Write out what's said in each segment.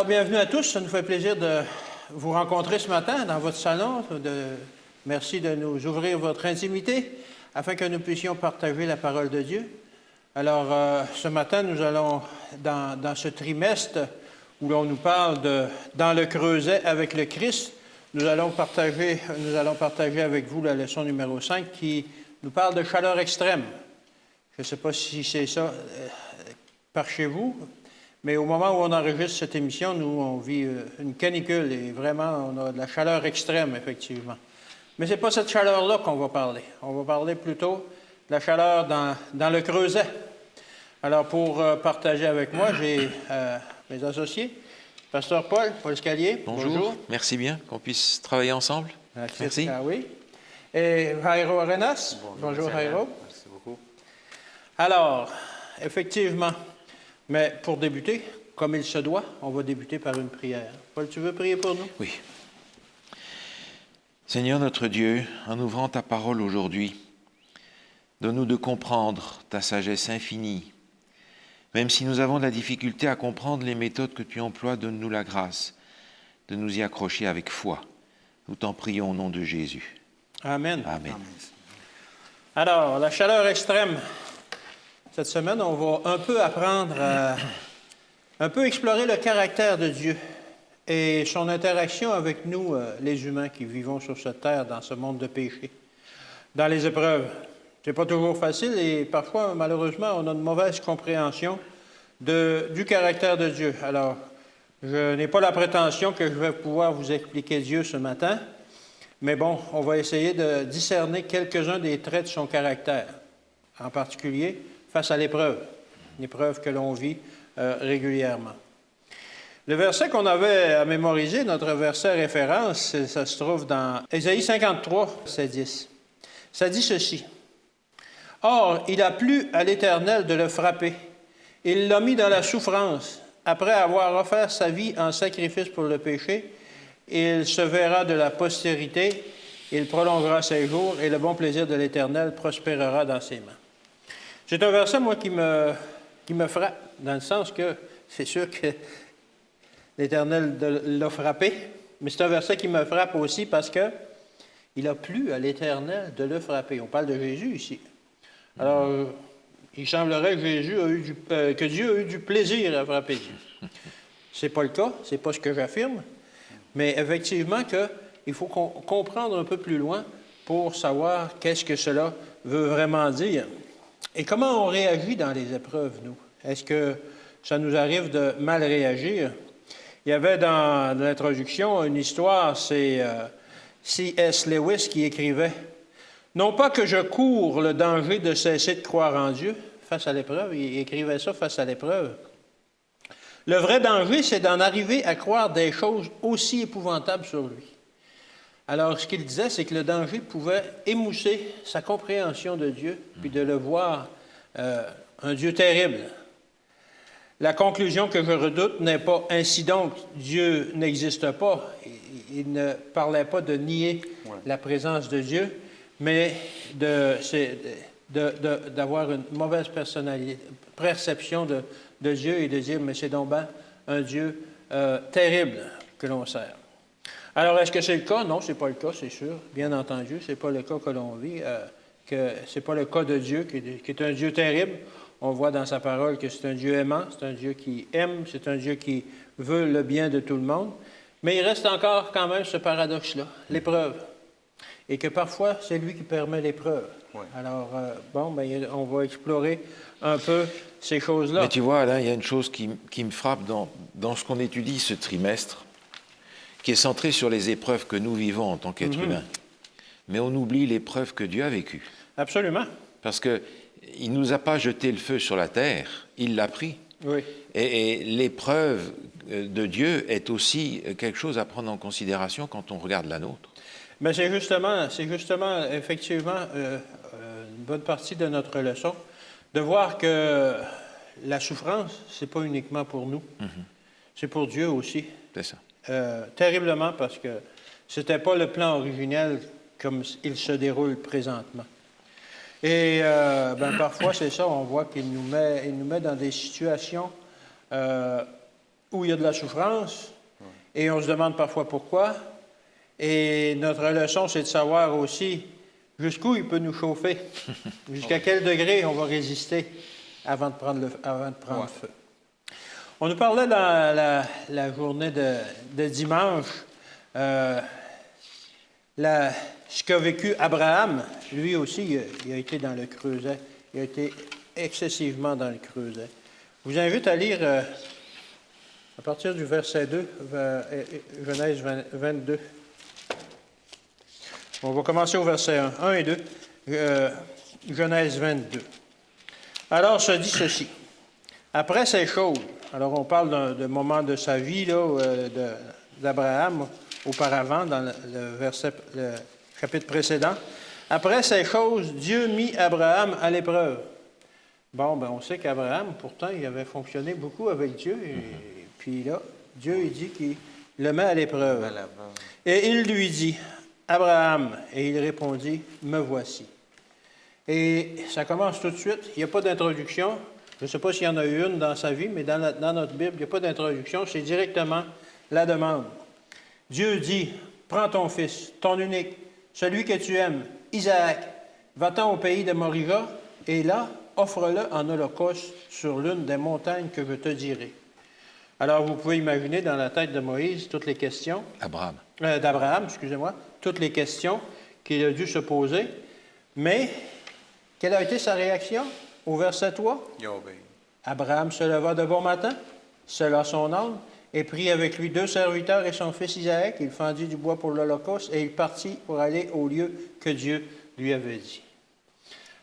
Alors, bienvenue à tous. Ça nous fait plaisir de vous rencontrer ce matin dans votre salon. Merci de nous ouvrir votre intimité afin que nous puissions partager la parole de Dieu. Alors, ce matin, nous allons, dans ce trimestre où l'on nous parle de « Dans le creuset avec le Christ », nous allons partager avec vous la leçon numéro 5 qui nous parle de chaleur extrême. Je ne sais pas si c'est ça par chez vous, mais au moment où on enregistre cette émission, nous, on vit une canicule et vraiment, on a de la chaleur extrême, effectivement. Mais ce n'est pas cette chaleur-là qu'on va parler. On va parler plutôt de la chaleur dans le creuset. Alors, pour partager avec moi, j'ai mes associés. Pasteur Paul Scalier. Bonjour. Merci bien qu'on puisse travailler ensemble. Merci. Ah oui. Et Jairo Arenas. Bonjour Jairo. Merci beaucoup. Alors, effectivement, mais pour débuter, comme il se doit, on va débuter par une prière. Paul, tu veux prier pour nous? Oui. Seigneur notre Dieu, en ouvrant ta parole aujourd'hui, donne-nous de comprendre ta sagesse infinie. Même si nous avons de la difficulté à comprendre les méthodes que tu emploies, donne-nous la grâce de nous y accrocher avec foi. Nous t'en prions au nom de Jésus. Amen. Amen. Alors, la chaleur extrême. Cette semaine, on va un peu apprendre à un peu explorer le caractère de Dieu et son interaction avec nous, les humains qui vivons sur cette terre, dans ce monde de péché, dans les épreuves. C'est pas toujours facile et parfois, malheureusement, on a une mauvaise compréhension du caractère de Dieu. Alors, je n'ai pas la prétention que je vais pouvoir vous expliquer Dieu ce matin, mais bon, on va essayer de discerner quelques-uns des traits de son caractère, en particulier face à l'épreuve, l'épreuve que l'on vit régulièrement. Le verset qu'on avait à mémoriser, notre verset référence, ça se trouve dans Ésaïe 53, verset 10. Ça dit ceci. « Or, il a plu à l'Éternel de le frapper. Il l'a mis dans la souffrance. Après avoir offert sa vie en sacrifice pour le péché, il se verra de la postérité, il prolongera ses jours, et le bon plaisir de l'Éternel prospérera dans ses mains. » C'est un verset, moi, qui me frappe, dans le sens que c'est sûr que l'Éternel l'a frappé, mais c'est un verset qui me frappe aussi parce que il a plu à l'Éternel de le frapper. On parle de Jésus ici. Alors, il semblerait que Dieu a eu du plaisir à frapper Dieu. Ce n'est pas le cas, ce n'est pas ce que j'affirme, mais effectivement qu'il faut comprendre un peu plus loin pour savoir qu'est-ce que cela veut vraiment dire. Et comment on réagit dans les épreuves, nous? Est-ce que ça nous arrive de mal réagir? Il y avait dans l'introduction une histoire, c'est C.S. Lewis qui écrivait « Non pas que je cours le danger de cesser de croire en Dieu face à l'épreuve, il écrivait ça face à l'épreuve. Le vrai danger, c'est d'en arriver à croire des choses aussi épouvantables sur lui. » Alors, ce qu'il disait, c'est que le danger pouvait émousser sa compréhension de Dieu, puis de le voir un Dieu terrible. La conclusion que je redoute n'est pas « ainsi donc, Dieu n'existe pas ». Il ne parlait pas de nier la présence de Dieu, mais d'avoir une mauvaise perception de Dieu et de dire « mais c'est donc ben un Dieu terrible que l'on sert ». Alors, est-ce que c'est le cas? Non, ce n'est pas le cas, c'est sûr. Bien entendu, ce n'est pas le cas que l'on vit, que ce n'est pas le cas de Dieu, qui est un Dieu terrible. On voit dans sa parole que c'est un Dieu aimant, c'est un Dieu qui aime, c'est un Dieu qui veut le bien de tout le monde. Mais il reste encore quand même ce paradoxe-là, l'épreuve. Et que parfois, c'est lui qui permet l'épreuve. Ouais. Alors, on va explorer un peu ces choses-là. Mais tu vois, là, il y a une chose qui me frappe dans ce qu'on étudie ce trimestre, qui est centré sur les épreuves que nous vivons en tant qu'êtres humains. Mais on oublie l'épreuve que Dieu a vécue. Absolument. Parce qu'il ne nous a pas jeté le feu sur la terre, il l'a pris. Oui. Et l'épreuve de Dieu est aussi quelque chose à prendre en considération quand on regarde la nôtre. Mais c'est justement effectivement, une bonne partie de notre leçon, de voir que la souffrance, ce n'est pas uniquement pour nous, c'est pour Dieu aussi. C'est ça. Terriblement, parce que ce n'était pas le plan originel comme il se déroule présentement. Et parfois, c'est ça, on voit qu'il nous met dans des situations où il y a de la souffrance, et on se demande parfois pourquoi. Et notre leçon, c'est de savoir aussi jusqu'où il peut nous chauffer, jusqu'à quel degré on va résister avant de prendre feu. On nous parlait dans la journée de dimanche, ce qu'a vécu Abraham. Lui aussi, il a été dans le creuset. Il a été excessivement dans le creuset. Je vous invite à lire à partir du verset 2, Genèse 22. On va commencer au verset 1 et 2, Genèse 22. Alors se dit ceci. Après ces choses, alors on parle d'un moment de sa vie là, d'Abraham auparavant, dans le chapitre précédent. Après ces choses, Dieu mit Abraham à l'épreuve. Bon, on sait qu'Abraham, pourtant, il avait fonctionné beaucoup avec Dieu. Et puis là, Dieu, il dit qu'il le met à l'épreuve. Et il lui dit, Abraham, et il répondit, me voici. Et ça commence tout de suite. Il n'y a pas d'introduction. Je ne sais pas s'il y en a eu une dans sa vie, mais dans notre Bible, il n'y a pas d'introduction. C'est directement la demande. Dieu dit, prends ton fils, ton unique, celui que tu aimes, Isaac, va-t'en au pays de Morija, et là, offre-le en holocauste sur l'une des montagnes que je te dirai. Alors, vous pouvez imaginer dans la tête de Moïse toutes les questions. D'Abraham, excusez-moi, toutes les questions qu'il a dû se poser. Mais, quelle a été sa réaction au verset 3? Abraham se leva de bon matin, sella son âne, et prit avec lui 2 serviteurs et son fils Isaac. Il fendit du bois pour l'holocauste, et il partit pour aller au lieu que Dieu lui avait dit.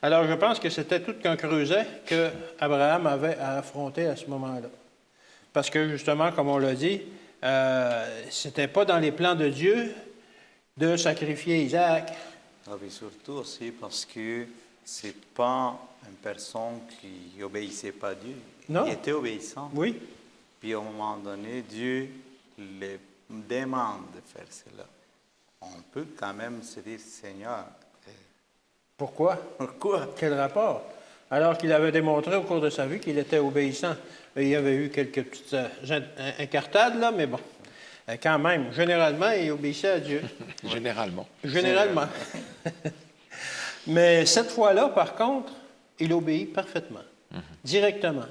Alors, je pense que c'était tout qu'un creuset qu'Abraham avait à affronter à ce moment-là. Parce que, justement, comme on l'a dit, c'était pas dans les plans de Dieu de sacrifier Isaac. Ah oui, surtout aussi parce que c'est pas une personne qui obéissait pas à Dieu. Non. Il était obéissant. Oui. Puis, à un moment donné, Dieu les demande de faire cela. On peut quand même se dire, Seigneur, Pourquoi? Quel rapport? Alors qu'il avait démontré au cours de sa vie qu'il était obéissant. Il y avait eu quelques petites incartades, là, mais bon. Quand même, généralement, il obéissait à Dieu. Généralement. Généralement. Mais cette fois-là, par contre, il obéit parfaitement, directement.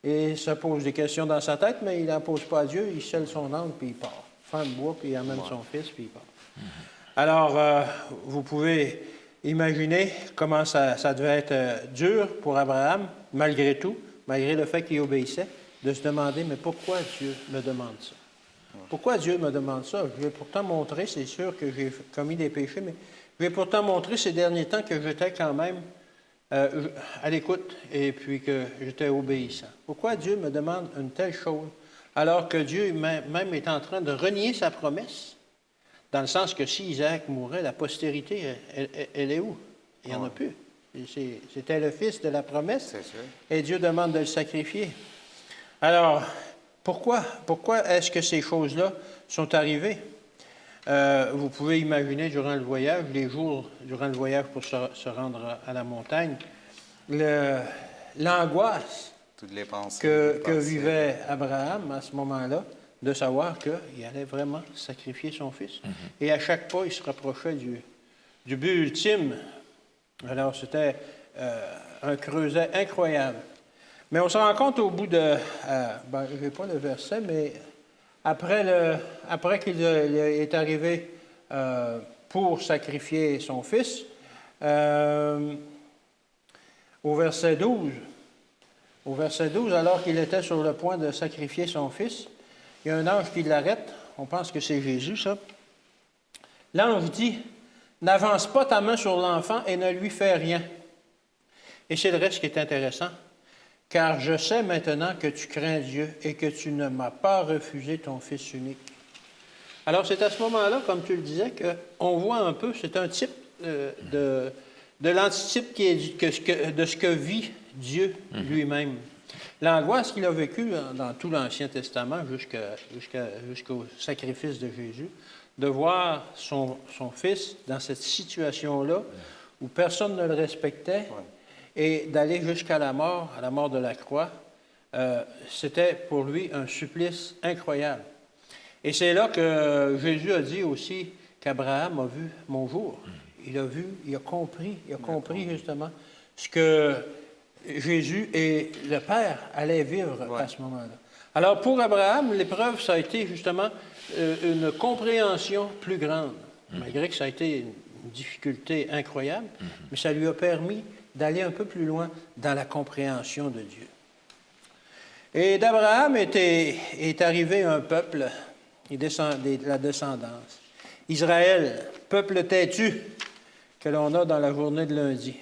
Et il se pose des questions dans sa tête, mais il n'en pose pas à Dieu. Il scelle son âne, puis il part. Fend le bois, puis il amène son fils, puis il part. Alors, vous pouvez imaginer comment ça devait être dur pour Abraham, malgré tout, malgré le fait qu'il obéissait, de se demander, mais pourquoi Dieu me demande ça? Pourquoi Dieu me demande ça? Je vais pourtant montrer, c'est sûr que j'ai commis des péchés, mais je vais pourtant montrer ces derniers temps que j'étais quand même à l'écoute et puis que j'étais obéissant. Pourquoi Dieu me demande une telle chose alors que Dieu même est en train de renier sa promesse? Dans le sens que si Isaac mourait, la postérité, elle est où? Il n'y en a plus. C'était le fils de la promesse et Dieu demande de le sacrifier. Alors, pourquoi est-ce que ces choses-là sont arrivées? Vous pouvez imaginer durant le voyage, les jours durant le voyage pour se rendre à la montagne, l'angoisse que vivait Abraham à ce moment-là, de savoir qu'il allait vraiment sacrifier son fils. Et à chaque pas, il se rapprochait du but ultime. Alors, c'était un creuset incroyable. Mais on se rend compte au bout de... je n'ai pas le verset, mais après qu'il est arrivé pour sacrifier son fils, au verset 12, alors qu'il était sur le point de sacrifier son fils, il y a un ange qui l'arrête. On pense que c'est Jésus, ça. L'ange dit, « N'avance pas ta main sur l'enfant et ne lui fais rien. » Et c'est le reste qui est intéressant. « Car je sais maintenant que tu crains Dieu et que tu ne m'as pas refusé ton Fils unique. » Alors, c'est à ce moment-là, comme tu le disais, qu'on voit un peu, c'est un type de l'antitype de ce que vit Dieu lui-même. L'angoisse qu'il a vécue dans tout l'Ancien Testament jusqu'au sacrifice de Jésus, de voir son fils dans cette situation-là où personne ne le respectait et d'aller jusqu'à la mort de la croix, c'était pour lui un supplice incroyable. Et c'est là que Jésus a dit aussi qu'Abraham a vu mon jour. Il a vu, il a compris justement ce que Jésus et le Père allaient vivre à ce moment-là. Alors pour Abraham, l'épreuve, ça a été justement une compréhension plus grande, malgré que ça a été une difficulté incroyable, mais ça lui a permis d'aller un peu plus loin dans la compréhension de Dieu. Et d'Abraham est arrivé un peuple, de la descendance. Israël, peuple têtu, que l'on a dans la journée de lundi.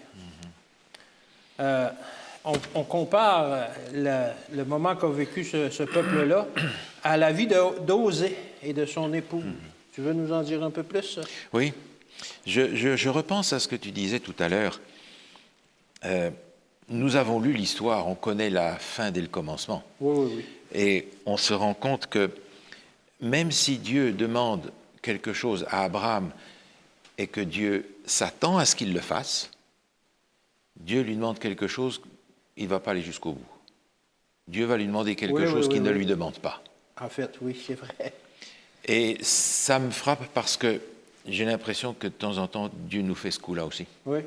On compare le moment qu'a vécu ce peuple-là à la vie d'Osée et de son époux. Tu veux nous en dire un peu plus? Oui, je repense à ce que tu disais tout à l'heure. Nous avons lu l'histoire, on connaît la fin dès le commencement. Oui. Et on se rend compte que même si Dieu demande quelque chose à Abraham et que Dieu s'attend à ce qu'il le fasse, Dieu lui demande quelque chose, il ne va pas aller jusqu'au bout. Dieu va lui demander quelque chose qu'il ne lui demande pas. En fait, oui, c'est vrai. Et ça me frappe parce que j'ai l'impression que de temps en temps, Dieu nous fait ce coup-là aussi. Oui.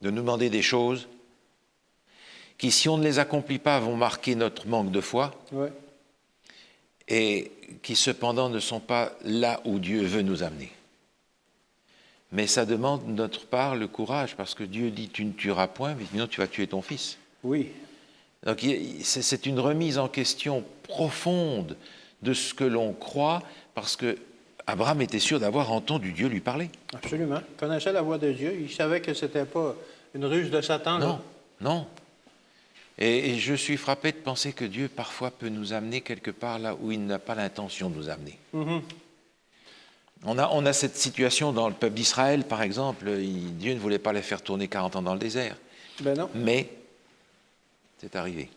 De nous demander des choses qui, si on ne les accomplit pas, vont marquer notre manque de foi. Oui. Et qui cependant ne sont pas là où Dieu veut nous amener. Mais ça demande de notre part le courage, parce que Dieu dit « tu ne tueras point, mais sinon tu vas tuer ton fils ». Oui. Donc c'est une remise en question profonde de ce que l'on croit, parce que Abraham était sûr d'avoir entendu Dieu lui parler. Absolument. Il connaissait la voix de Dieu. Il savait que ce n'était pas une ruse de Satan. Non, non. Et je suis frappé de penser que Dieu, parfois, peut nous amener quelque part là où il n'a pas l'intention de nous amener. On a cette situation dans le peuple d'Israël, par exemple. Dieu ne voulait pas les faire tourner 40 ans dans le désert. Ben non. Mais c'est arrivé.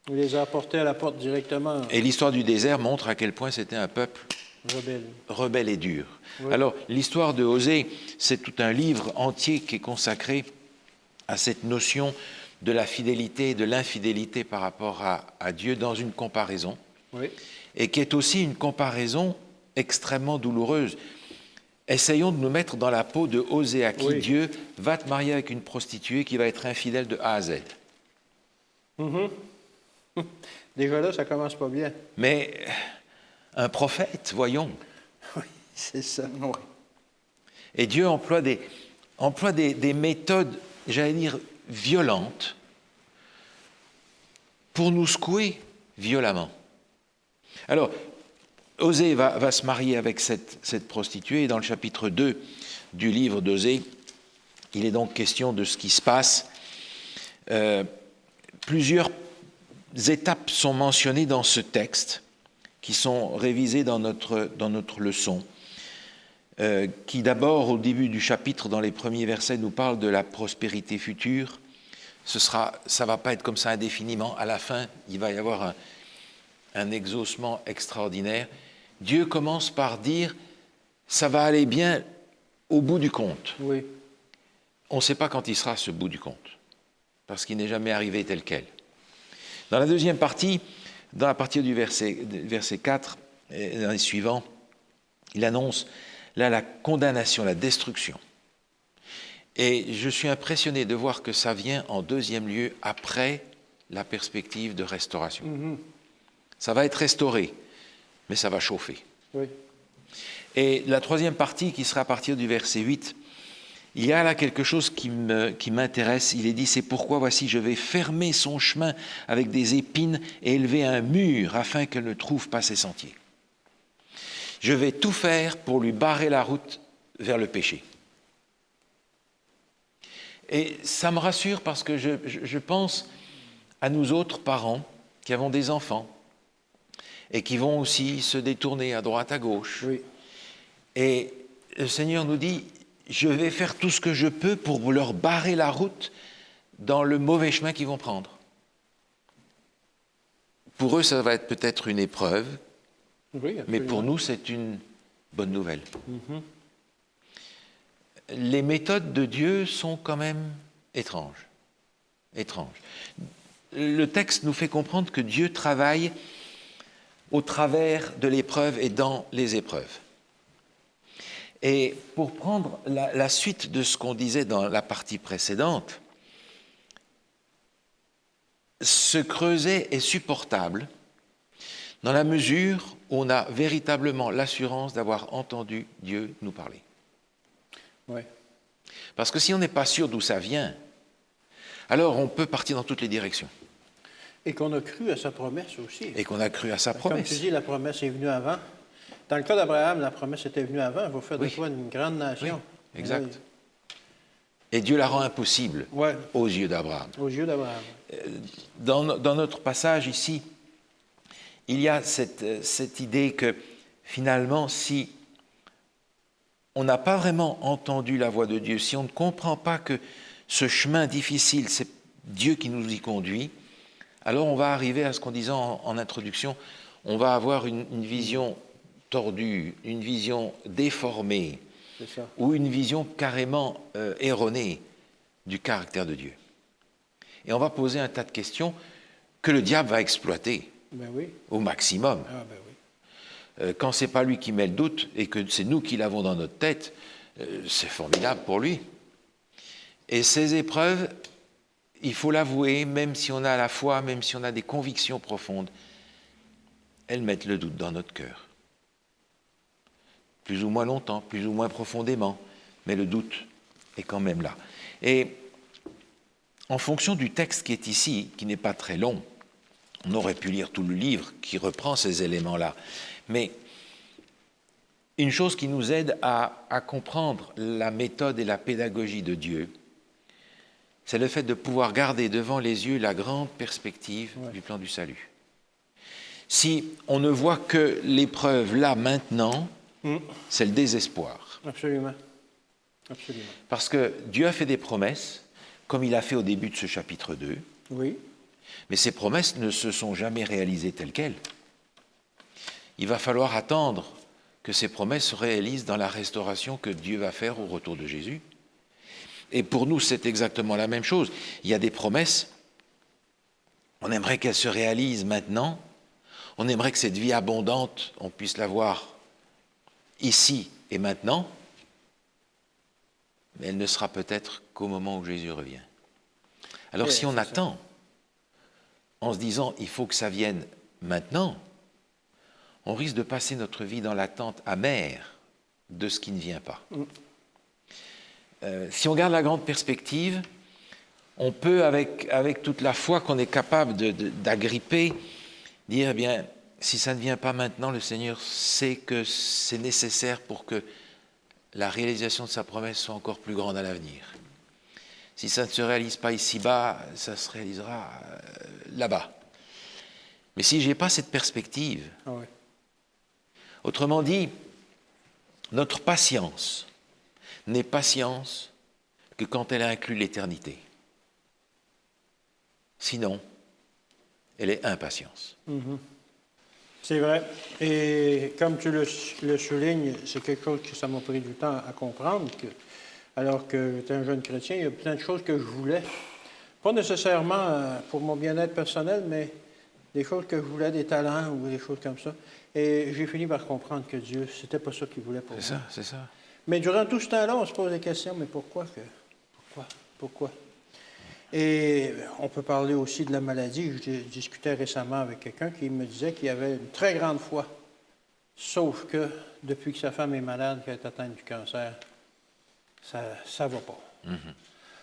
Il les a apportés à la porte directement. Et l'histoire du désert montre à quel point c'était un peuple rebelle et dur. Oui. Alors, l'histoire de Osée, c'est tout un livre entier qui est consacré à cette notion de la fidélité et de l'infidélité par rapport à Dieu dans une comparaison, et qui est aussi une comparaison extrêmement douloureuse. Essayons de nous mettre dans la peau de Osée, à qui Dieu va te marier avec une prostituée qui va être infidèle de A à Z. Déjà là, ça commence pas bien. Mais un prophète, voyons. Oui, c'est ça. Oui. Et Dieu emploie des méthodes, j'allais dire, violentes pour nous secouer violemment. Alors, Osée va se marier avec cette prostituée, et dans le chapitre 2 du livre d'Osée, il est donc question de ce qui se passe. Plusieurs étapes sont mentionnées dans ce texte, qui sont révisées dans notre leçon, qui d'abord, au début du chapitre, dans les premiers versets, nous parle de la prospérité future. Ça ne va pas être comme ça indéfiniment. À la fin, il va y avoir un exaucement extraordinaire. Dieu commence par dire « ça va aller bien au bout du compte ». Oui. On ne sait pas quand il sera ce bout du compte, parce qu'il n'est jamais arrivé tel quel. Dans la deuxième partie, dans la partie du verset 4 et dans les suivants, il annonce là la condamnation, la destruction. Et je suis impressionné de voir que ça vient en deuxième lieu après la perspective de restauration. Ça va être restauré, mais ça va chauffer. Oui. Et la troisième partie, qui sera à partir du verset 8, il y a là quelque chose qui m'intéresse. Il est dit, c'est pourquoi, voici, je vais fermer son chemin avec des épines et élever un mur afin qu'elle ne trouve pas ses sentiers. Je vais tout faire pour lui barrer la route vers le péché. Et ça me rassure parce que je pense à nous autres parents qui avons des enfants et qui vont aussi se détourner à droite, à gauche. Oui. Et le Seigneur nous dit, je vais faire tout ce que je peux pour leur barrer la route dans le mauvais chemin qu'ils vont prendre. Pour eux, ça va être peut-être une épreuve, mais pour nous, c'est une bonne nouvelle. Les méthodes de Dieu sont quand même étranges. le texte nous fait comprendre que Dieu travaille au travers de l'épreuve et dans les épreuves. Et pour prendre la suite de ce qu'on disait dans la partie précédente, se creuser est supportable dans la mesure où on a véritablement l'assurance d'avoir entendu Dieu nous parler. Oui. Parce que si on n'est pas sûr d'où ça vient, alors on peut partir dans toutes les directions. Et qu'on a cru à sa promesse aussi. Et qu'on a cru à sa Comme promesse. tu dis, la promesse est venue avant. Dans le cas d'Abraham, la promesse était venue avant. Il va faire de Oui. toi une grande nation. Oui, exact. Et Dieu la rend impossible Ouais, aux yeux d'Abraham. aux yeux d'Abraham. Dans notre passage ici, il y a cette idée que finalement, si on n'a pas vraiment entendu la voix de Dieu, si on ne comprend pas que ce chemin difficile, c'est Dieu qui nous y conduit, alors on va arriver à ce qu'on disait en introduction, on va avoir une vision tordue, une vision déformée, C'est ça. ou une vision carrément erronée du caractère de Dieu. Et on va poser un tas de questions que le diable va exploiter Ben oui. au maximum. Ah, ben oui. Quand c'est pas lui qui met le doute et que c'est nous qui l'avons dans notre tête, c'est formidable pour lui. Et ces épreuves, il faut l'avouer, même si on a la foi, même si on a des convictions profondes, elles mettent le doute dans notre cœur. Plus ou moins longtemps, plus ou moins profondément, mais le doute est quand même là. Et en fonction du texte qui est ici, qui n'est pas très long, on aurait pu lire tout le livre qui reprend ces éléments-là, mais une chose qui nous aide à comprendre la méthode et la pédagogie de Dieu, c'est le fait de pouvoir garder devant les yeux la grande perspective du plan du salut. Si on ne voit que l'épreuve là, maintenant, c'est le désespoir. Absolument. Absolument. Parce que Dieu a fait des promesses, comme il a fait au début de ce chapitre 2, Oui. mais ces promesses ne se sont jamais réalisées telles quelles. Il va falloir attendre que ces promesses se réalisent dans la restauration que Dieu va faire au retour de Jésus. Et pour nous, c'est exactement la même chose. Il y a des promesses, on aimerait qu'elles se réalisent maintenant, on aimerait que cette vie abondante, on puisse l'avoir ici et maintenant, mais elle ne sera peut-être qu'au moment où Jésus revient. Alors si on attend, en se disant il faut que ça vienne maintenant, on risque de passer notre vie dans l'attente amère de ce qui ne vient pas. Si on garde la grande perspective, on peut, avec toute la foi qu'on est capable d'agripper, dire, eh bien, si ça ne vient pas maintenant, le Seigneur sait que c'est nécessaire pour que la réalisation de sa promesse soit encore plus grande à l'avenir. Si ça ne se réalise pas ici-bas, ça se réalisera là-bas. Mais si je n'ai pas cette perspective, autrement dit, notre patience n'est patience que quand elle inclut l'éternité. Sinon, elle est impatience. C'est vrai. Et comme tu le soulignes, c'est quelque chose que ça m'a pris du temps à comprendre. Alors que j'étais un jeune chrétien, il y a plein de choses que je voulais. Pas nécessairement pour mon bien-être personnel, mais des choses que je voulais, des talents ou des choses comme ça. Et j'ai fini par comprendre que Dieu, c'était pas ça qu'il voulait pour moi. C'est ça. Mais durant tout ce temps-là, on se pose des questions, mais pourquoi? Et on peut parler aussi de la maladie. Je discutais récemment avec quelqu'un qui me disait qu'il avait une très grande foi. Sauf que depuis que sa femme est malade, qu'elle est atteinte du cancer, ça ne va pas.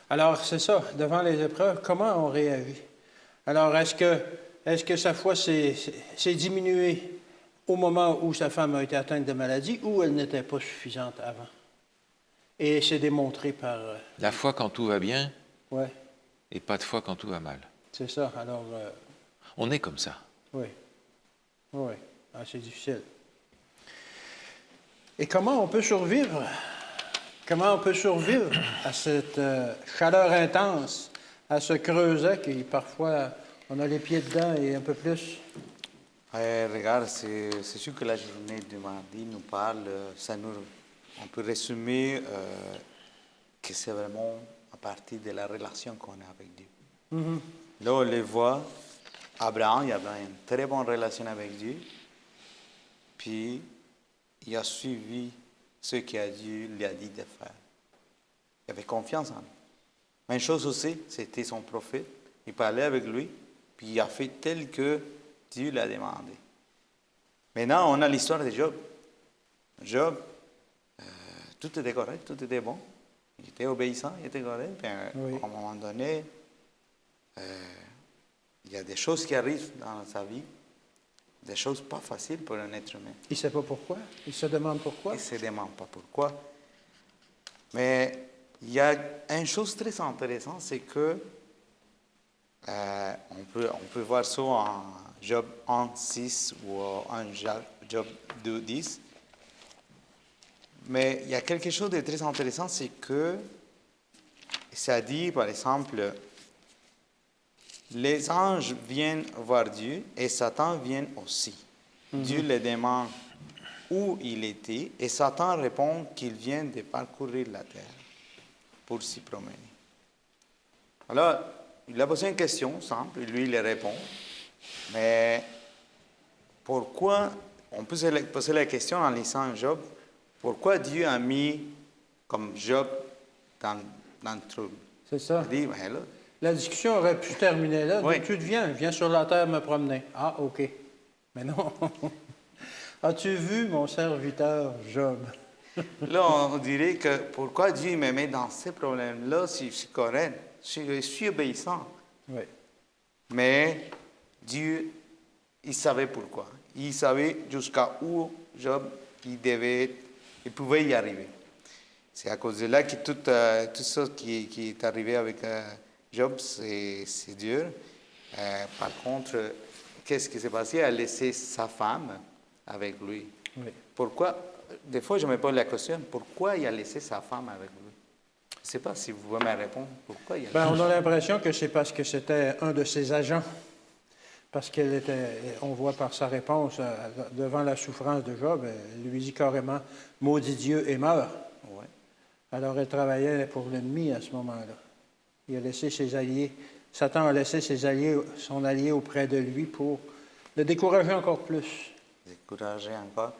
Alors, c'est ça, devant les épreuves, comment on réagit? Alors, est-ce que sa foi s'est diminuée au moment où sa femme a été atteinte de maladie ou elle n'était pas suffisante avant? Et c'est démontré par... La foi quand tout va bien, ouais, et pas de foi quand tout va mal. c'est ça. Alors... on est comme ça. Oui. Ah, c'est difficile. Et comment on peut survivre? Comment on peut survivre à cette chaleur intense, à ce creuset qui, parfois, on a les pieds dedans et un peu plus? Regarde, c'est sûr que la journée de mardi nous parle, on peut résumer que c'est vraiment à partir de la relation qu'on a avec Dieu. Là, on les voit. Abraham, il avait une très bonne relation avec Dieu. Puis, il a suivi ce que Dieu lui a dit de faire. Il avait confiance en lui. Même chose aussi, c'était son prophète. Il parlait avec lui, puis il a fait tel que Dieu l'a demandé. Maintenant, on a l'histoire de Job. Job, tout était correct, tout était bon. Il était obéissant, il était correct. Puis, Oui. à un moment donné, il y a des choses qui arrivent dans sa vie, des choses pas faciles pour un être humain. Il ne sait pas pourquoi. Il se demande pourquoi. Il ne se demande pas pourquoi. Mais il y a une chose très intéressante, c'est que on peut voir ça en Job 1:6 ou en Job 2:10. Mais il y a quelque chose de très intéressant, c'est que ça dit, par exemple, les anges viennent voir Dieu et Satan vient aussi. Dieu le demande où il était et Satan répond qu'il vient de parcourir la terre pour s'y promener. Alors, il a posé une question simple, lui il répond, mais pourquoi, on peut se poser la question en lisant Job, pourquoi Dieu a mis comme Job dans le trouble? C'est ça. Il dit, ben là, La discussion aurait pu se terminer là. Oui. Tu viens sur la terre me promener. Ah, OK. Mais non. As-tu vu mon serviteur Job? là, on dirait que pourquoi Dieu me met dans ces problèmes-là si je suis correct, je suis obéissant. Oui. Mais Dieu, il savait pourquoi. Il savait jusqu'à où Job, il pouvait y arriver. C'est à cause de là que tout ça qui est arrivé avec Job, c'est dur. Par contre, qu'est-ce qui s'est passé? Il a laissé sa femme avec lui. Oui. Pourquoi? Des fois, je me pose la question, pourquoi il a laissé sa femme avec lui? Je ne sais pas si vous pouvez me répondre. Pourquoi il a Ben, on a l'impression que c'est parce que c'était un de ses agents. Parce qu'elle était, on voit par sa réponse devant la souffrance de Job, elle lui dit carrément « Maudit Dieu et meurt ». Ouais. Alors elle travaillait pour l'ennemi à ce moment-là. Il a laissé ses alliés, Satan a laissé ses alliés, son allié auprès de lui pour le décourager encore plus. Décourager encore.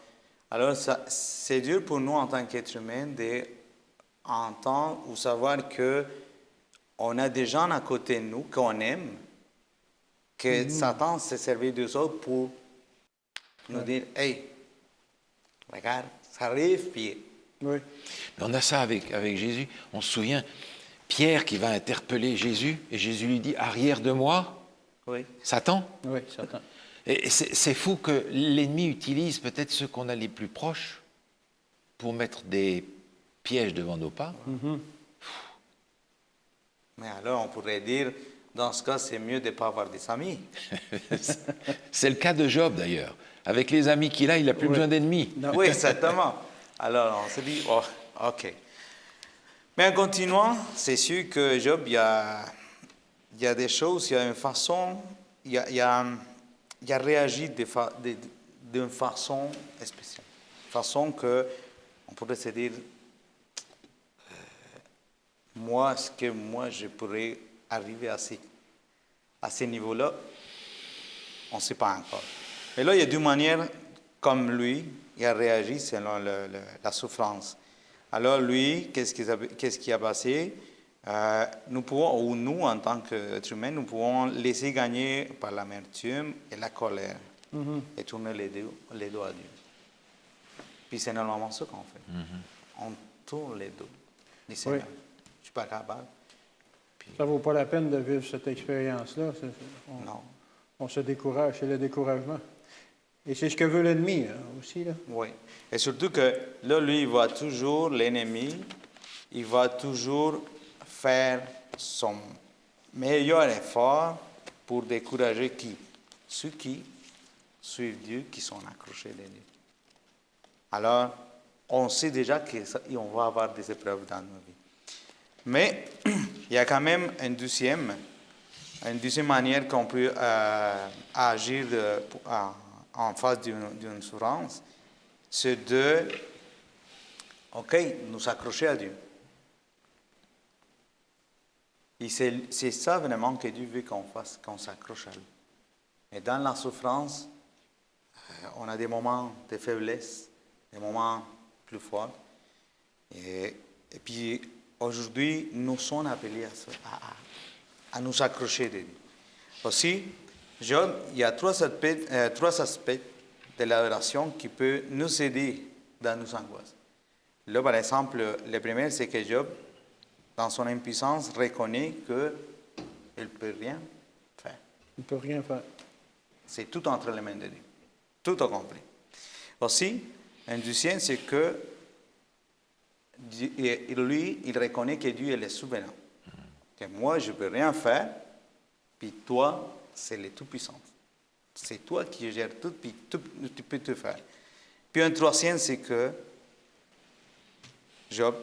Alors, c'est dur pour nous en tant qu'être humain d'entendre ou savoir que on a des gens à côté de nous qu'on aime, que Satan s'est servi d'eux autres pour nous dire, hey, regarde, ça arrive, puis Oui, Mais on a ça avec Jésus. On se souvient, Pierre qui va interpeller Jésus, et Jésus lui dit, arrière de moi, oui, Satan. oui, Satan. Et c'est fou que l'ennemi utilise peut-être ceux qu'on a les plus proches pour mettre des pièges devant nos pas. mais alors on pourrait dire, dans ce cas, c'est mieux de ne pas avoir des amis. C'est le cas de Job d'ailleurs. Avec les amis qu'il a, il n'a plus besoin d'ennemis. Non. Oui, exactement. Alors, on se dit, oh, OK. Mais en continuant, c'est sûr que Job, il y a des choses, il y a une façon, il a réagi d'une façon spéciale. Façon que, on pourrait se dire, moi, est-ce que moi, je pourrais arriver à ce niveau-là? On ne sait pas encore. Mais là, il y a deux manières, comme lui, il a réagi selon la souffrance. Alors lui, qu'est-ce qui a passé? Nous pouvons, ou nous, en tant qu'êtres humains, nous pouvons laisser gagner par l'amertume et la colère et tourner les dos à Dieu. Puis c'est normalement ce qu'on fait. On tourne les dos. Et c'est Oui. je ne suis pas capable. Puis, Ça ne vaut pas la peine de vivre cette expérience-là. non. On se décourage, c'est le découragement. Et c'est ce que veut l'ennemi aussi. Là. Oui. Et surtout que là, lui, il va toujours, l'ennemi, il va toujours faire son meilleur effort pour décourager qui? Ceux qui suivent Dieu, qui sont accrochés de Dieu. Alors, on sait déjà qu'on va avoir des épreuves dans nos vies. Mais il y a quand même une deuxième manière qu'on peut agir en face d'une souffrance, c'est de, nous accrocher à Dieu. Et c'est ça vraiment que Dieu veut qu'on fasse, qu'on s'accroche à lui. Et dans la souffrance, on a des moments de faiblesse, des moments plus forts. Et puis aujourd'hui, nous sommes appelés à nous accrocher de Dieu. Aussi, Job, il y a trois aspects de l'adoration qui peuvent nous aider dans nos angoisses. Là, par exemple, le premier, c'est que Job, dans son impuissance, reconnaît qu'il ne peut rien faire. Il ne peut rien faire. C'est tout entre les mains de Dieu. Tout a compris. Aussi, un deuxième, c'est que lui, il reconnaît que Dieu est le souverain. Que moi, je ne peux rien faire, puis toi, c'est le tout-puissant. C'est toi qui gères tout, puis tu peux tout faire. Puis un troisième, c'est que Job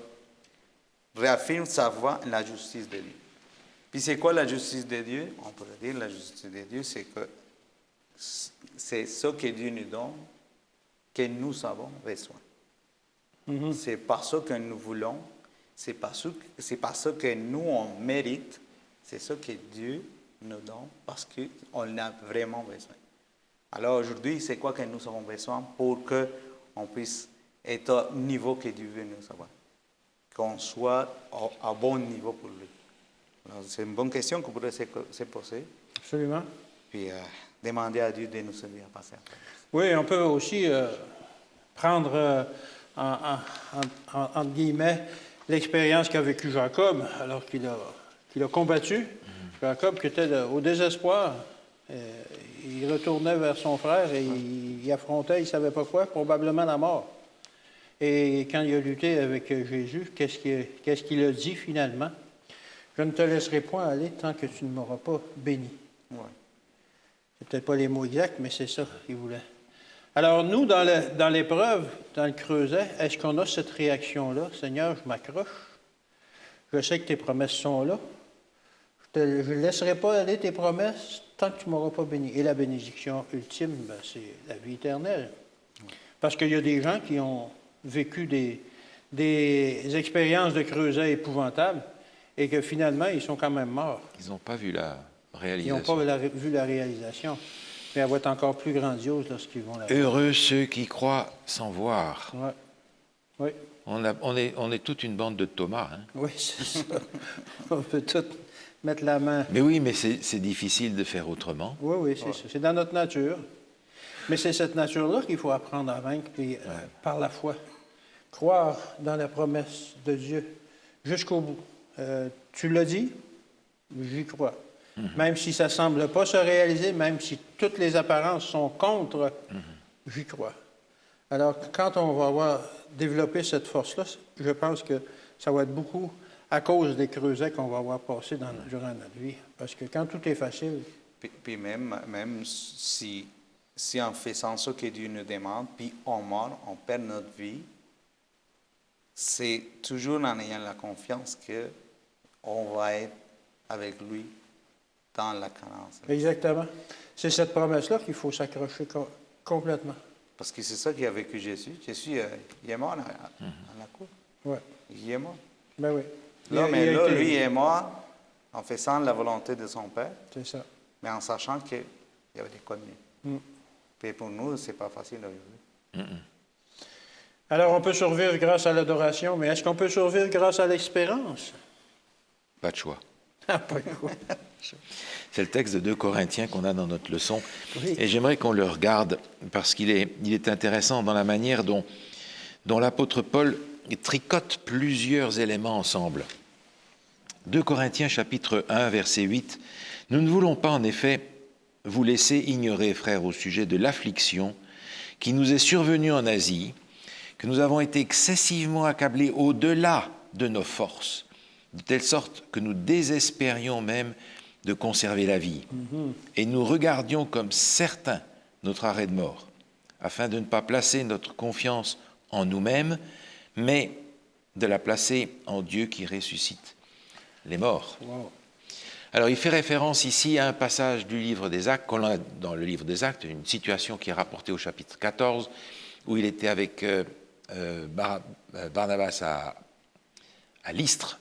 réaffirme sa voix en la justice de Dieu. Puis c'est quoi la justice de Dieu? On pourrait dire la justice de Dieu, c'est que c'est ce que Dieu nous donne que nous avons besoin. C'est pas ce que nous voulons, c'est pas ce que nous on mérite, c'est ce que Dieu nous donne parce qu'on a vraiment besoin. Alors aujourd'hui, c'est quoi que nous avons besoin pour qu'on puisse être au niveau que Dieu veut nous avoir, qu'on soit à bon niveau pour lui. Alors, c'est une bonne question qu'on pourrait se poser. Absolument. Puis demander à Dieu de nous aider à passer à travers. Oui, on peut aussi prendre, entre guillemets, l'expérience qu'a vécu Jacob, alors qu'il a combattu. Jacob, qui était au désespoir, il retournait vers son frère et il affrontait, il ne savait pas quoi, probablement la mort. Et quand il a lutté avec Jésus, qu'est-ce qu'il a dit finalement? Je ne te laisserai point aller tant que tu ne m'auras pas béni. Ouais. C'est peut-être pas les mots exacts, mais c'est ça qu'il voulait. Alors, nous, dans l'épreuve, dans le creuset, est-ce qu'on a cette réaction-là? Seigneur, je m'accroche. Je sais que tes promesses sont là. Je ne laisserai pas aller tes promesses tant que tu ne m'auras pas béni. Et la bénédiction ultime, ben, c'est la vie éternelle. Parce qu'il y a des gens qui ont vécu des expériences de creuset épouvantables et que finalement, ils sont quand même morts. Ils n'ont pas vu la Ils réalisation. n'ont pas vu la réalisation. Mais elle va être encore plus grandiose lorsqu'ils vont la voir. Heureux ceux qui croient sans voir. Ouais. Oui. On est toute une bande de Thomas. Hein. Oui, c'est ça. On peut tout mettre la main. Mais oui, mais c'est difficile de faire autrement. Oui, oui, c'est ça. C'est dans notre nature. Mais c'est cette nature-là qu'il faut apprendre à vaincre puis, par la foi. Croire dans la promesse de Dieu jusqu'au bout. Tu l'as dit, j'y crois. Même si ça ne semble pas se réaliser, même si toutes les apparences sont contre, j'y crois. Alors, quand on va avoir développé cette force-là, je pense que ça va être beaucoup à cause des creusets qu'on va avoir passés durant notre vie. Parce que quand tout est facile... Puis même si en faisant ce que Dieu nous demande, puis on meurt, on perd notre vie, c'est toujours en ayant la confiance qu'on va être avec lui dans la Canaan. Exactement. C'est cette promesse-là qu'il faut s'accrocher complètement. Parce que c'est ça qui a vécu Jésus. Jésus, il est mort à la croix. Oui. Il est mort. Ben oui. Là, lui, il est mort en faisant la volonté de son Père, C'est ça. mais en sachant qu'il y avait des conneries. Et pour nous, ce n'est pas facile à vivre. Alors, on peut survivre grâce à l'adoration, mais est-ce qu'on peut survivre grâce à l'espérance? Pas de choix. Ah, pas de quoi. C'est le texte de 2 Corinthiens qu'on a dans notre leçon. Oui. Et j'aimerais qu'on le regarde parce qu'il est intéressant dans la manière dont l'apôtre Paul tricote plusieurs éléments ensemble. 2 Corinthiens chapitre 1, verset 8. « Nous ne voulons pas en effet vous laisser ignorer, frères, au sujet de l'affliction qui nous est survenue en Asie, que nous avons été excessivement accablés au-delà de nos forces, de telle sorte que nous désespérions même de conserver la vie. Et nous regardions comme certain notre arrêt de mort, afin de ne pas placer notre confiance en nous-mêmes, mais de la placer en Dieu qui ressuscite les morts. » Wow. Alors, il fait référence ici à un passage du livre des Actes, qu'on a dans le livre des Actes, une situation qui est rapportée au chapitre 14, où il était avec Barnabas à Lystre,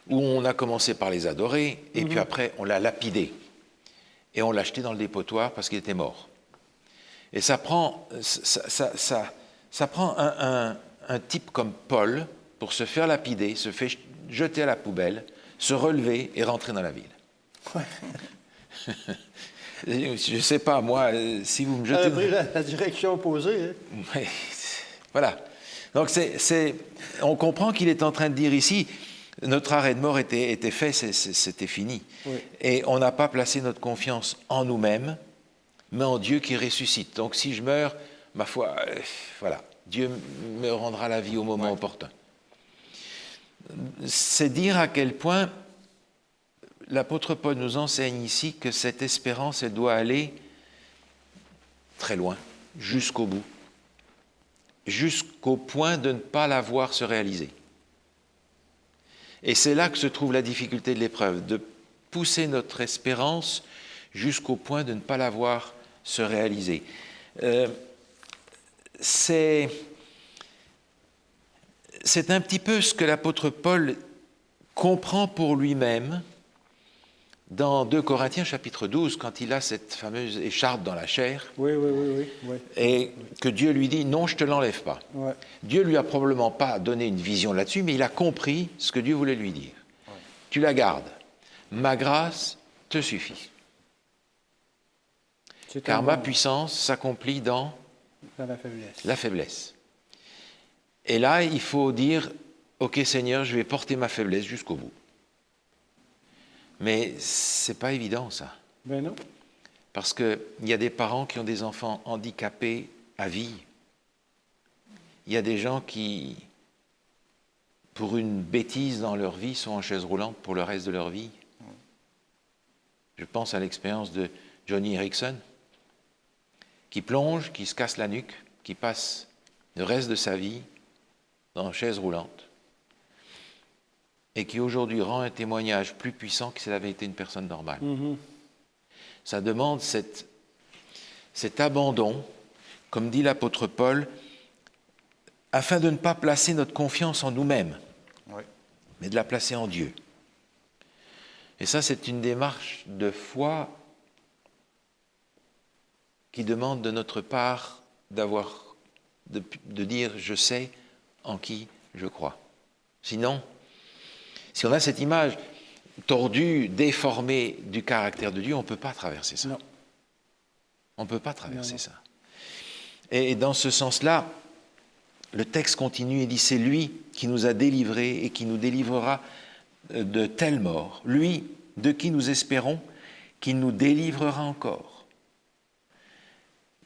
où on a commencé par les adorer, et puis après on l'a lapidé, et on l'a jeté dans le dépotoir parce qu'il était mort. Et ça prend un type comme Paul pour se faire lapider, se faire jeter à la poubelle, se relever et rentrer dans la ville. Ouais. Je ne sais pas, moi, si vous me Ça jetez... a pris la direction opposée. Hein? Ouais, voilà. Donc on comprend qu'il est en train de dire ici, notre arrêt de mort était fait, c'était fini. Oui. Et on n'a pas placé notre confiance en nous-mêmes, mais en Dieu qui ressuscite. Donc si je meurs, ma foi, voilà, Dieu me rendra la vie au moment opportun. C'est dire à quel point l'apôtre Paul nous enseigne ici que cette espérance, elle doit aller très loin, jusqu'au bout, jusqu'au point de ne pas la voir se réaliser. Et c'est là que se trouve la difficulté de l'épreuve, de pousser notre espérance jusqu'au point de ne pas la voir se réaliser. C'est un petit peu ce que l'apôtre Paul comprend pour lui-même dans 2 Corinthiens chapitre 12, quand il a cette fameuse écharpe dans la chair, Oui. et que Dieu lui dit « non, je ne te l'enlève pas Ouais. ». Dieu lui a probablement pas donné une vision là-dessus, mais il a compris ce que Dieu voulait lui dire. Ouais. Tu la gardes. Ma grâce te suffit. Car ma puissance s'accomplit dans la faiblesse. Et là, il faut dire « Ok Seigneur, je vais porter ma faiblesse jusqu'au bout ». Mais c'est pas évident, ça. Ben non. Parce qu'il y a des parents qui ont des enfants handicapés à vie. Il y a des gens qui, pour une bêtise dans leur vie, sont en chaise roulante pour le reste de leur vie. Je pense à l'expérience de Johnny Erickson, qui plonge, qui se casse la nuque, qui passe le reste de sa vie dans une chaise roulante, et qui aujourd'hui rend un témoignage plus puissant que s'il avait été une personne normale. Ça demande cet abandon, comme dit l'apôtre Paul, afin de ne pas placer notre confiance en nous-mêmes, mais de la placer en Dieu. Et ça, c'est une démarche de foi qui demande de notre part de dire « je sais en qui je crois ». Sinon, si on a cette image tordue, déformée du caractère de Dieu, on ne peut pas traverser ça. Non. On ne peut pas traverser ça. Et dans ce sens-là, le texte continue et dit « c'est lui qui nous a délivrés et qui nous délivrera de telle mort. Lui, de qui nous espérons qu'il nous délivrera encore. »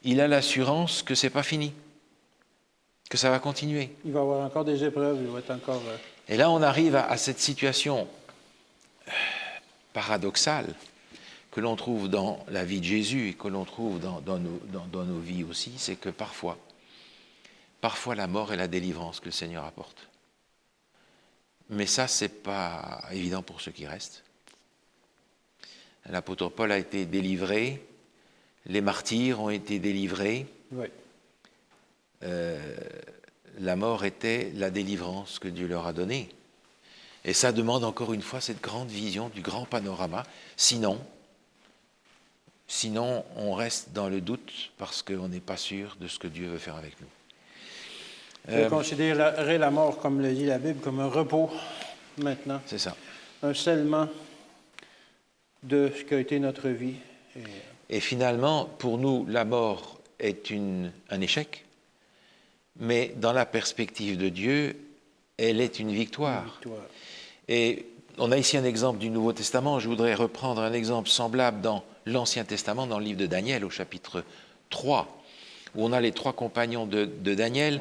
Il a l'assurance que ce n'est pas fini, que ça va continuer. Il va y avoir encore des épreuves, il va être encore... Et là, on arrive à cette situation paradoxale que l'on trouve dans la vie de Jésus et que l'on trouve dans nos vies aussi, c'est que parfois la mort est la délivrance que le Seigneur apporte. Mais ça, ce n'est pas évident pour ceux qui restent. L'apôtre Paul a été délivré, les martyrs ont été délivrés. Oui. La mort était la délivrance que Dieu leur a donnée. Et ça demande encore une fois cette grande vision du grand panorama. Sinon, on reste dans le doute parce qu'on n'est pas sûr de ce que Dieu veut faire avec nous. Je considérerais la mort, comme le dit la Bible, comme un repos maintenant. C'est ça. Un scellement de ce qu'a été notre vie. Et finalement, pour nous, la mort est un échec, mais dans la perspective de Dieu, elle est une victoire. Et on a ici un exemple du Nouveau Testament. Je voudrais reprendre un exemple semblable dans l'Ancien Testament, dans le livre de Daniel, au chapitre 3, où on a les 3 compagnons de Daniel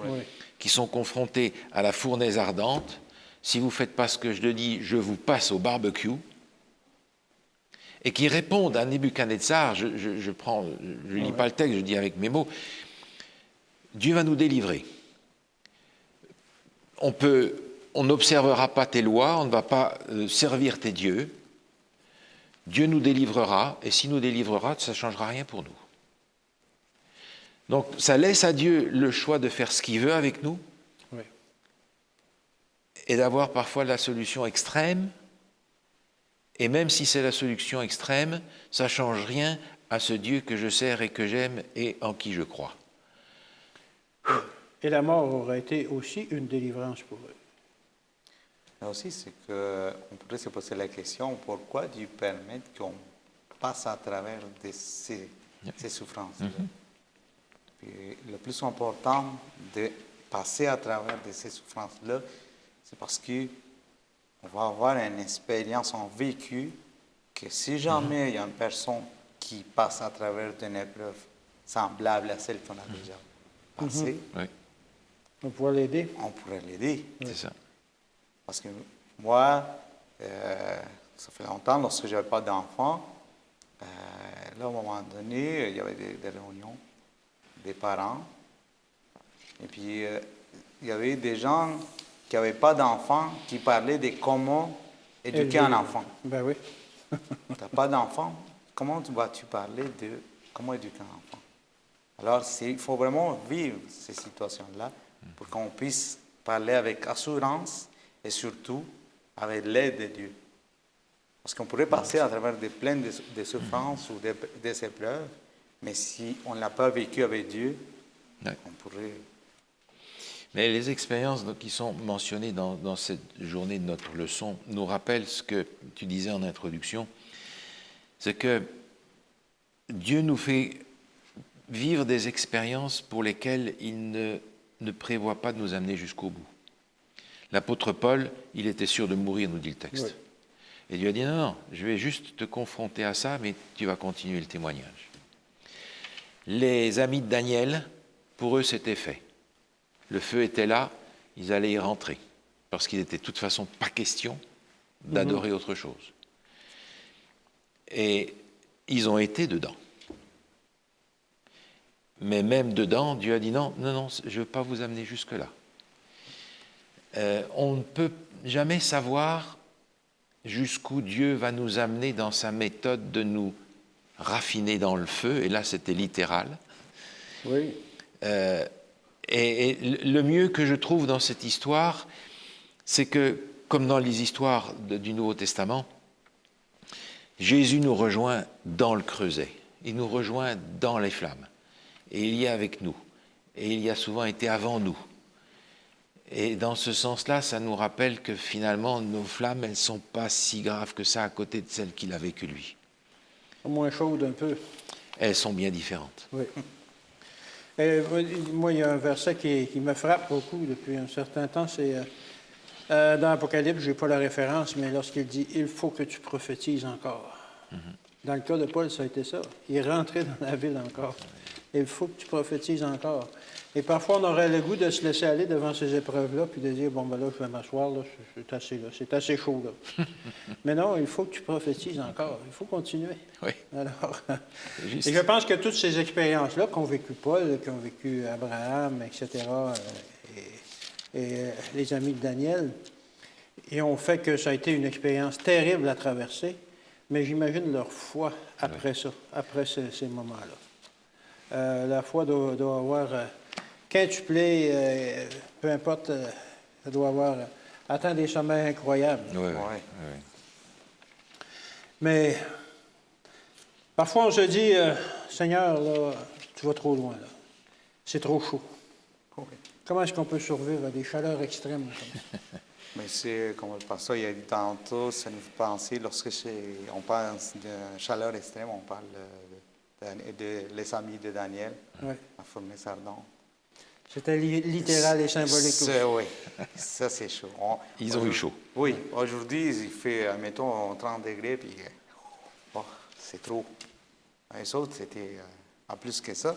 qui sont confrontés à la fournaise ardente. Si vous ne faites pas ce que je dis, je vous passe au barbecue. Et qui répondent à Nebuchadnezzar, je ne lis pas le texte, je dis avec mes mots, Dieu va nous délivrer. On n'observera pas tes lois, on ne va pas servir tes dieux. Dieu nous délivrera, et s'il nous délivrera, ça ne changera rien pour nous. Donc, ça laisse à Dieu le choix de faire ce qu'il veut avec nous, et d'avoir parfois la solution extrême, Et même si c'est la solution extrême, ça ne change rien à ce Dieu que je sers et que j'aime et en qui je crois. Et la mort aurait été aussi une délivrance pour eux. Mais aussi, c'est qu'on pourrait se poser la question, pourquoi Dieu permet qu'on passe à travers ces souffrances? Puis, le plus important de passer à travers de ces souffrances-là, c'est parce qu'on va avoir une expérience en vécu que si jamais il y a une personne qui passe à travers d'une épreuve semblable à celle qu'on a déjà passée, Oui, On va pouvoir l'aider. on pourrait l'aider. c'est ça. Parce que moi, ça fait longtemps, lorsque je n'avais pas d'enfant, là, à un moment donné, il y avait des réunions des parents. Et puis, il y avait des gens qui n'avaient pas d'enfants qui parlaient de comment éduquer un enfant. Ben oui. Tu n'as pas d'enfant, comment vas-tu parler de comment éduquer un enfant? Alors, il faut vraiment vivre ces situations-là pour qu'on puisse parler avec assurance et surtout avec l'aide de Dieu. Parce qu'on pourrait passer à travers plein de souffrances ou des épreuves, mais si on ne l'a pas vécu avec Dieu, Ouais. on pourrait... Mais les expériences qui sont mentionnées dans cette journée de notre leçon nous rappellent ce que tu disais en introduction, c'est que Dieu nous fait vivre des expériences pour lesquelles il ne prévoit pas de nous amener jusqu'au bout. L'apôtre Paul, il était sûr de mourir, nous dit le texte. Oui. Et Dieu a dit, non, non, je vais juste te confronter à ça, mais tu vas continuer le témoignage. Les amis de Daniel, pour eux, c'était fait. Le feu était là, ils allaient y rentrer, parce qu'il n'était de toute façon pas question d'adorer autre chose. Et ils ont été dedans. Mais même dedans, Dieu a dit non, non, non, je ne veux pas vous amener jusque-là. On ne peut jamais savoir jusqu'où Dieu va nous amener dans sa méthode de nous raffiner dans le feu, et là c'était littéral. Oui. Et le mieux que je trouve dans cette histoire, c'est que, comme dans les histoires du Nouveau Testament, Jésus nous rejoint dans le creuset, il nous rejoint dans les flammes, et il y est avec nous, et il y a souvent été avant nous. Et dans ce sens-là, ça nous rappelle que finalement, nos flammes, elles ne sont pas si graves que ça à côté de celles qu'il a vécues lui. Moins chaude un peu. Elles sont bien différentes. Oui. Et moi, il y a un verset qui me frappe beaucoup depuis un certain temps, c'est dans l'Apocalypse, je n'ai pas la référence, mais lorsqu'il dit « Il faut que tu prophétises encore ». Dans le cas de Paul, ça a été ça. Il est rentré dans la ville encore. Il faut que tu prophétises encore. Et parfois, on aurait le goût de se laisser aller devant ces épreuves-là, puis de dire, bon, ben là, je vais m'asseoir, là, c'est assez chaud, là. Mais non, il faut que tu prophétises encore. Il faut continuer. Oui. Alors, Juste. et je pense que toutes ces expériences-là qu'ont vécu Paul, qu'ont vécu Abraham, etc., et les amis de Daniel, et ont fait que ça a été une expérience terrible à traverser, mais j'imagine leur foi après ça, après ces moments-là. La foi doit avoir quintuplé, peu importe, ça doit avoir atteint des sommets incroyables. Oui, oui, Ouais. oui. Mais parfois, on se dit, Seigneur, là, tu vas trop loin, là. C'est trop chaud. Oui. Comment est-ce qu'on peut survivre à des chaleurs extrêmes comme ça? Mais c'est, comme le pasteur il a dit tantôt, ça nous fait penser, lorsque on parle de chaleur extrême, on parle de les amis de Daniel, Oui. à Fournaise Ardent. C'était littéral et symbolique aussi. Oui, ça c'est chaud. Ils ont eu chaud. Oui, aujourd'hui, il fait, mettons, 30 degrés, puis oh, c'est trop. Les autres, c'était en plus que ça.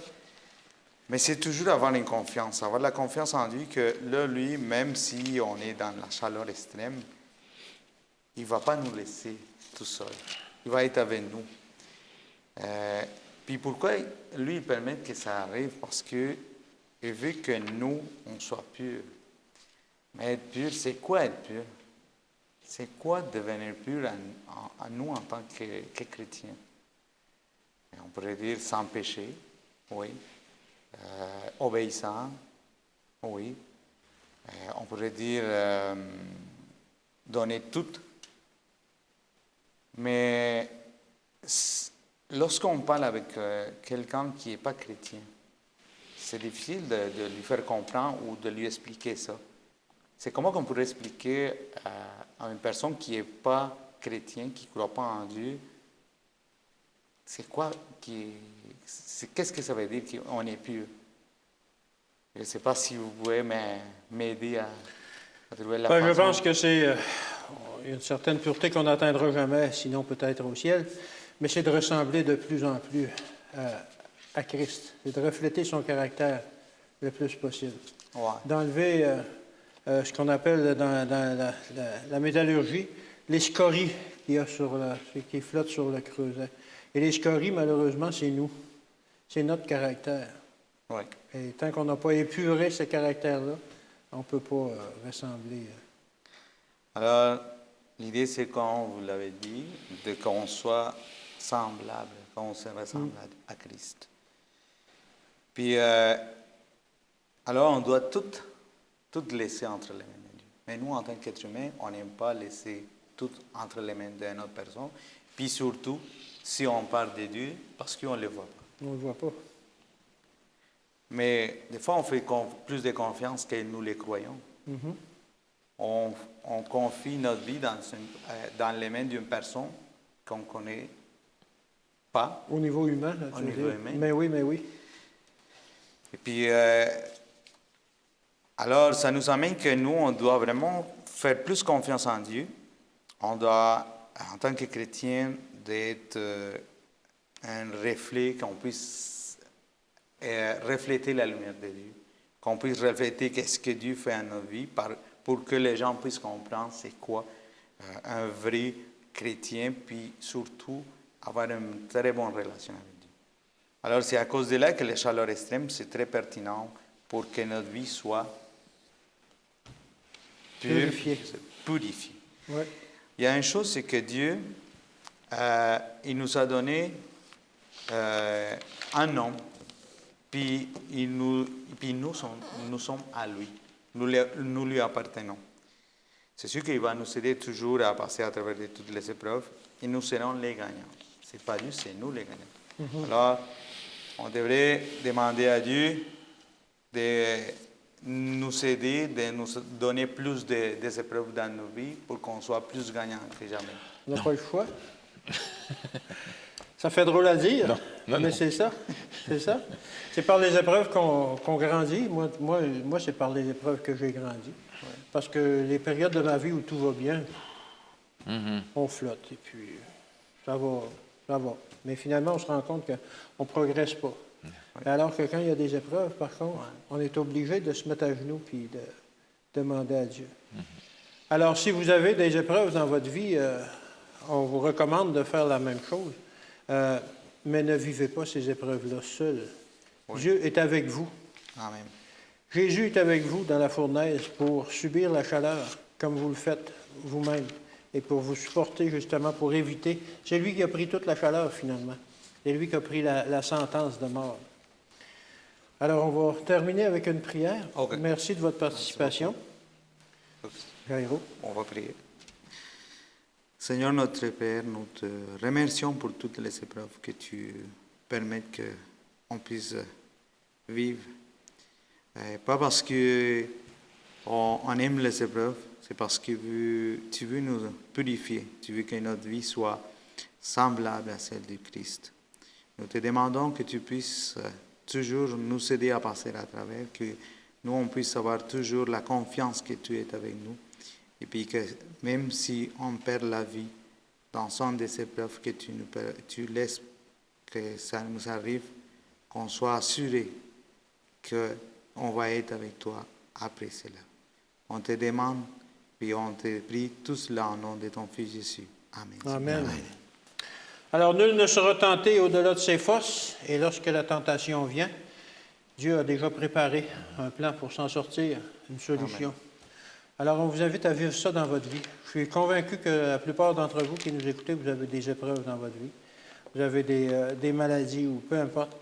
Mais c'est toujours avoir une confiance, avoir la confiance en lui que là, lui, même si on est dans la chaleur extrême, il ne va pas nous laisser tout seul. Il va être avec nous. Puis pourquoi lui, il permet que ça arrive? Parce que il veut que nous, on soit purs. Mais être pur, c'est quoi être pur? C'est quoi devenir pur à nous en tant que chrétiens? Et on pourrait dire sans péché, oui. Obéissant, oui. On pourrait dire donner toute Mais lorsqu'on parle avec quelqu'un qui n'est pas chrétien, c'est difficile de lui faire comprendre ou de lui expliquer ça. C'est comment qu'on pourrait expliquer à une personne qui n'est pas chrétienne, qui ne croit pas en Dieu, c'est quoi qu'est-ce que ça veut dire qu'on est pur? Je ne sais pas si vous pouvez m'aider à trouver la façon. Je pense que c'est une certaine pureté qu'on n'atteindra jamais, sinon peut-être au ciel, mais c'est de ressembler de plus en plus à Christ, c'est de refléter son caractère le plus possible. Ouais. D'enlever ce qu'on appelle dans la métallurgie les scories qu'il y a qui flottent sur le creuset. Et les scories, malheureusement, c'est nous. C'est notre caractère. Ouais. Et tant qu'on n'a pas épuré ce caractère-là, on ne peut pas ressembler. Alors, l'idée, c'est, comme vous l'avez dit, qu'on soit semblable, qu'on se ressemble à Christ. Puis, alors, on doit tout laisser entre les mains de Dieu. Mais nous, en tant qu'êtres humains, on n'aime pas laisser tout entre les mains d'une autre personne. Puis surtout, si on parle de Dieu, parce qu'on ne le voit pas. On ne le voit pas. Mais des fois, on fait plus de confiance que nous les croyons. Mm-hmm. On confie notre vie dans les mains d'une personne qu'on ne connaît pas. Au niveau humain, là, Au tu veux niveau dire. humain. Mais oui. Et puis, alors, ça nous amène que nous, on doit vraiment faire plus confiance en Dieu. On doit, en tant que chrétien, d'être un reflet, qu'on puisse refléter la lumière de Dieu, qu'on puisse refléter ce que Dieu fait en nos vies pour que les gens puissent comprendre c'est quoi un vrai chrétien, puis surtout avoir une très bonne relation avec Dieu. Alors c'est à cause de là que les chaleurs extrêmes, c'est très pertinent pour que notre vie soit purifiée. Ouais. Il y a une chose, c'est que Dieu, il nous a donné un nom, puis nous sommes à lui. Nous lui appartenons. C'est sûr qu'il va nous aider toujours à passer à travers de toutes les épreuves et nous serons les gagnants. Ce n'est pas Dieu, c'est nous les gagnants. Mm-hmm. Alors, on devrait demander à Dieu de nous aider, de nous donner plus des épreuves dans nos vies pour qu'on soit plus gagnants que jamais. On n'a pas le choix. Ça fait drôle à dire, mais c'est ça. C'est ça. C'est par les épreuves qu'on grandit. Moi, c'est par les épreuves que j'ai grandi. Ouais. Parce que les périodes de ma vie où tout va bien, on flotte. Et puis, ça va. Mais finalement, on se rend compte qu'on ne progresse pas. Ouais. Alors que quand il y a des épreuves, par contre, on est obligé de se mettre à genoux puis de demander à Dieu. Alors, si vous avez des épreuves dans votre vie, on vous recommande de faire la même chose. Mais ne vivez pas ces épreuves-là seuls. Oui. Dieu est avec vous. Amen. Jésus est avec vous dans la fournaise pour subir la chaleur, comme vous le faites vous-même, et pour vous supporter justement, pour éviter. C'est lui qui a pris toute la chaleur, finalement. C'est lui qui a pris la sentence de mort. Alors, on va terminer avec une prière. Okay. Merci de votre participation. Jairo. On va prier. Seigneur notre Père, nous te remercions pour toutes les épreuves que tu permets qu'on puisse vivre. Pas parce qu'on aime les épreuves, c'est parce que tu veux nous purifier, tu veux que notre vie soit semblable à celle du Christ. Nous te demandons que tu puisses toujours nous aider à passer à travers, que nous on puisse avoir toujours la confiance que tu es avec nous. Et puis que même si on perd la vie dans une des épreuves que tu laisses que ça nous arrive, qu'on soit assuré qu'on va être avec toi après cela. On te demande, puis on te prie tout cela au nom de ton Fils Jésus. Amen. Amen. Amen. Alors, nul ne sera tenté au-delà de ses forces, et lorsque la tentation vient, Dieu a déjà préparé un plan pour s'en sortir, une solution. Amen. Alors, on vous invite à vivre ça dans votre vie. Je suis convaincu que la plupart d'entre vous qui nous écoutez, vous avez des épreuves dans votre vie. Vous avez des maladies ou peu importe,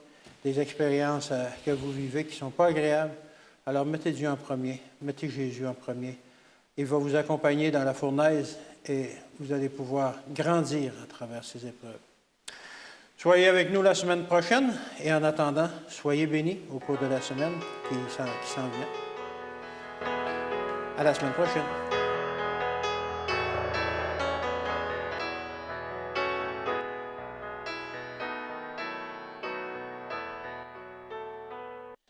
des expériences que vous vivez qui ne sont pas agréables. Alors, mettez Dieu en premier. Mettez Jésus en premier. Il va vous accompagner dans la fournaise et vous allez pouvoir grandir à travers ces épreuves. Soyez avec nous la semaine prochaine et en attendant, soyez bénis au cours de la semaine qui s'en vient. À la semaine prochaine.